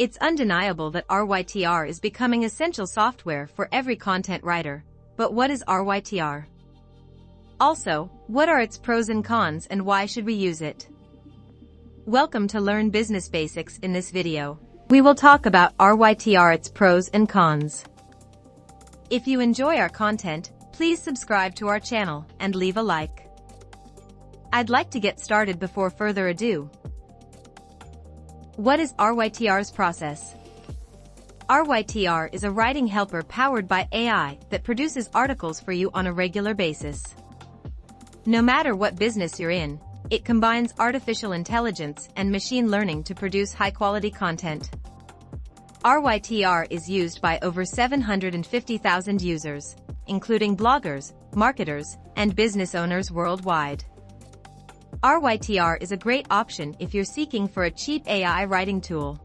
It's undeniable that Rytr is becoming essential software for every content writer. But what is Rytr? Also, what are its pros and cons and why should we use it? Welcome to Learn Business Basics. In this video, we will talk about Rytr, its pros and cons. If you enjoy our content, please subscribe to our channel and leave a like. I'd like to get started before further ado. What is Rytr's process? Rytr is a writing helper powered by AI that produces articles for you on a regular basis. No matter what business you're in, it combines artificial intelligence and machine learning to produce high-quality content. Rytr is used by over 750,000 users, including bloggers, marketers, and business owners worldwide. Rytr is a great option if you're seeking for a cheap AI writing tool.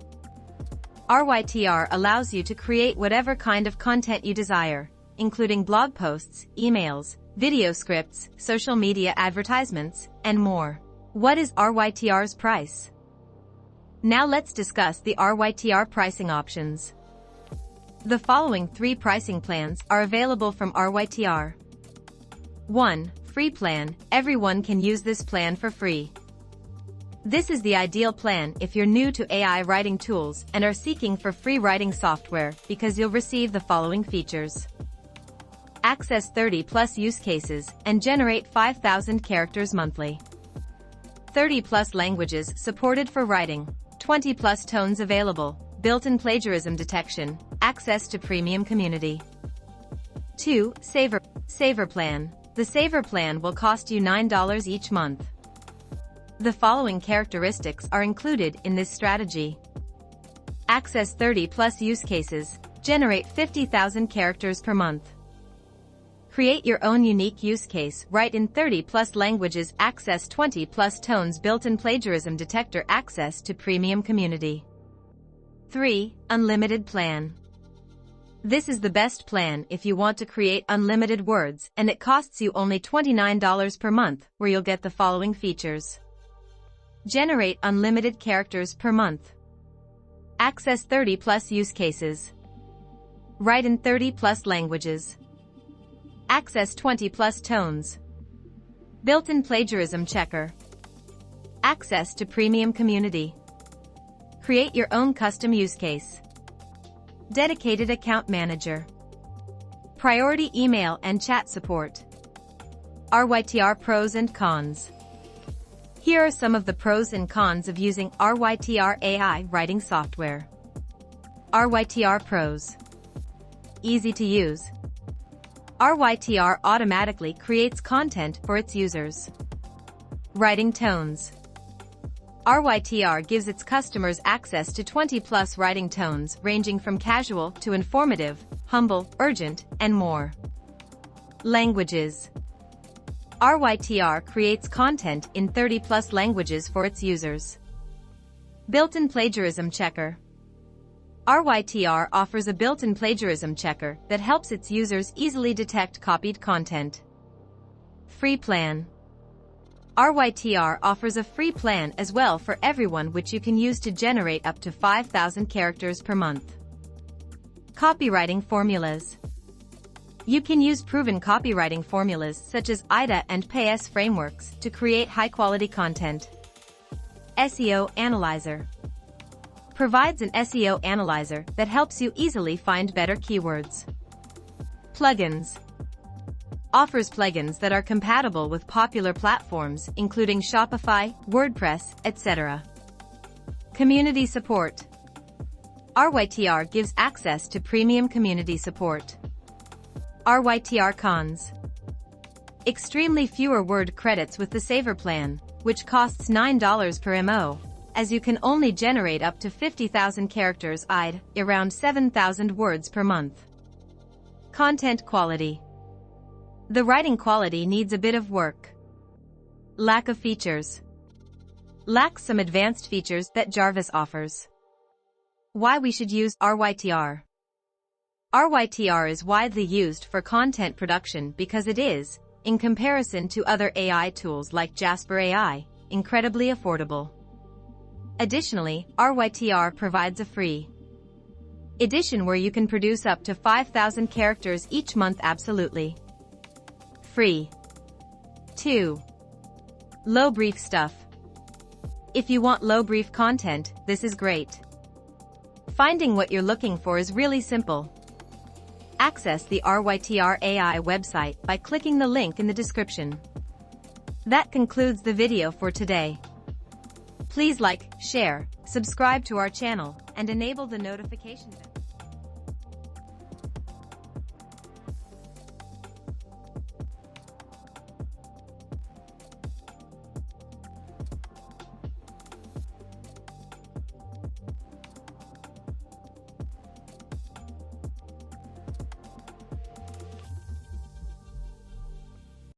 Rytr allows you to create whatever kind of content you desire, including blog posts, emails, video scripts, social media advertisements, and more. What is Rytr's price? Now let's discuss the Rytr pricing options. The following 3 pricing plans are available from Rytr. 1. Free plan. Everyone can use this plan for free. This is the ideal plan if you're new to AI writing tools and are seeking for free writing software because you'll receive the following features. Access 30+ use cases and generate 5,000 characters monthly. 30+ languages supported for writing. 20+ tones available. Built-in plagiarism detection. Access to premium community. 2. Saver plan. The Saver plan will cost you $9 each month. The following characteristics are included in this strategy. Access 30+ use cases. Generate 50,000 characters per month. Create your own unique use case. Write in 30+ languages. Access 20+ tones. Built-in plagiarism detector. Access to premium community. 3. Unlimited plan. This is the best plan if you want to create unlimited words, and it costs you only $29 per month, where you'll get the following features. Generate unlimited characters per month. Access 30+ use cases. Write in 30+ languages. Access 20+ tones. Built-in plagiarism checker. Access to premium community. Create your own custom use case. Dedicated account manager. Priority email and chat support. Rytr pros and cons. Here are some of the pros and cons of using Rytr AI writing software. Rytr pros. Easy to use. Rytr automatically creates content for its users. Writing tones. Rytr gives its customers access to 20+ writing tones ranging from casual to informative, humble, urgent, and more. Languages. Rytr creates content in 30+ languages for its users. Built-in plagiarism checker. Rytr offers a built-in plagiarism checker that helps its users easily detect copied content. Free plan. Rytr offers a free plan as well for everyone, which you can use to generate up to 5,000 characters per month. Copywriting formulas. You can use proven copywriting formulas such as IDA and PAYS frameworks to create high-quality content. SEO analyzer. Provides an SEO analyzer that helps you easily find better keywords. Plugins. Offers plugins that are compatible with popular platforms including Shopify, WordPress, etc. Community support. Rytr gives access to premium community support. Rytr cons. Extremely fewer word credits with the Saver plan, which costs $9 per MO, as you can only generate up to 50,000 characters (id., around 7,000 words per month. Content quality. The writing quality needs a bit of work. Lack of features. Lacks some advanced features that Jarvis offers. Why we should use Rytr. Rytr is widely used for content production because it is, in comparison to other AI tools like Jasper AI, incredibly affordable. Additionally, Rytr provides a free edition where you can produce up to 5,000 characters each month absolutely free. 2. Low brief stuff. If you want low brief content, this is great. Finding what you're looking for is really simple. Access the Rytr AI website by clicking the link in the description. That concludes the video for today. Please like, share, subscribe to our channel, and enable the notification bell.